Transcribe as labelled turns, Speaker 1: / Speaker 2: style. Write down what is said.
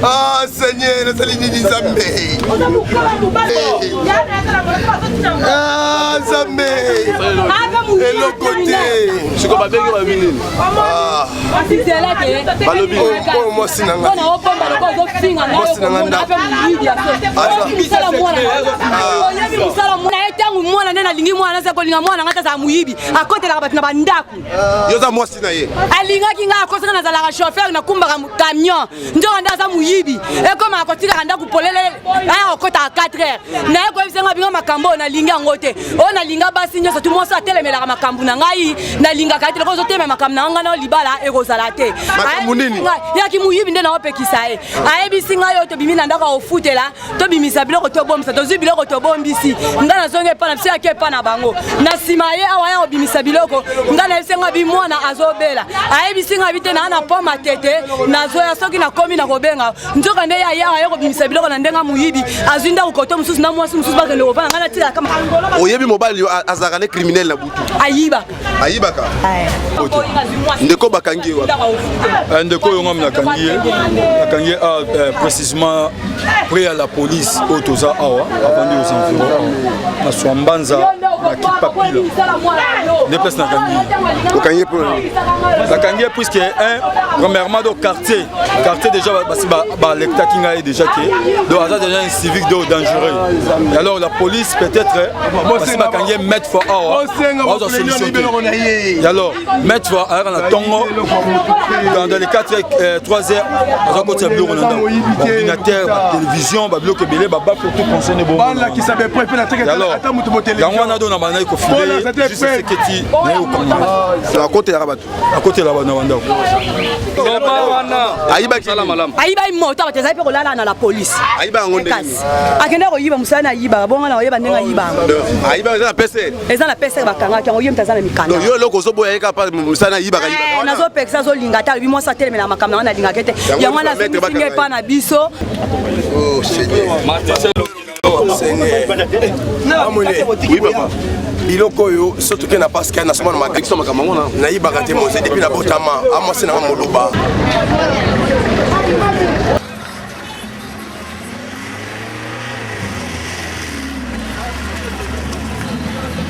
Speaker 1: Ah, Seigneur, la saline dit Zambé. Ah, Zambé. Et l'autre côté. Je comprends bien que ma ville. Ah. Moi, c'est un
Speaker 2: camion ndio ndaza muyibi e comme akotika kanda kupolele aya okota 4 heures na ko bisenga binga makambo na linga ngote o na linga basi nyoso tout monde sa telemela makambo na ngai na linga ka tele ko zo teme makambo na ngana libala e ko salate ya ki muyibi nde na opekisa e ayebi singa yo to bimina ndaka ofutela to bimisa biloko to bomsa to zubiloko to bombisi ngana zonge pa na psia ke pa na bango na simaye awa ya obimisa biloko ngana bisenga bimwana azobela ayebi singa bite na na poma tete na zoya soki na komi na kobenga nzoka nde ya ya ko bimisa biloko na ndenga muyibi azinda ko koto mususu na mwasi mususu bakende ko bana ngana tira kama
Speaker 1: oyebi mobile azakane criminel na butu ayibaka ndeko bakangi wa
Speaker 3: ndeko yonga nakangi précisément près à la police autoza awa avant de aux environs na Swambanza na Kipapila ne place nakangi puisque premièrement donc quartier déjà bah lecta kinga est déjà que donc ça déjà un civique de dangereux et alors la police peut-être parce que kangi mettre for awa on solution et alors mettre for à tongo dans les 3 heures on côté bureau ordinateur télévision ba bloc belé ba photo concerné bon là qui savait pas alors on a donné na ko filer juste ce que tu à côté là-bas na wanda
Speaker 2: ayiba moto bateza pe kolala na la police
Speaker 1: ayiba ngonde
Speaker 2: akenda ko yiba musana ayiba bonga na oyeba ndenga yiba
Speaker 1: ayiba za pese
Speaker 2: eza na pese bakanga kyango yem tazana mikanda
Speaker 1: yo loko zo boya ka pa musana yiba ka yiba
Speaker 2: nazo peksa zo linga ta bi mo sa telemela makamna na linga kete yango na singe pa na biso
Speaker 1: oh oui papa biloko yo surtout que na parce que na soma na makambo na yibaka te mo depuis na botama amose na moloba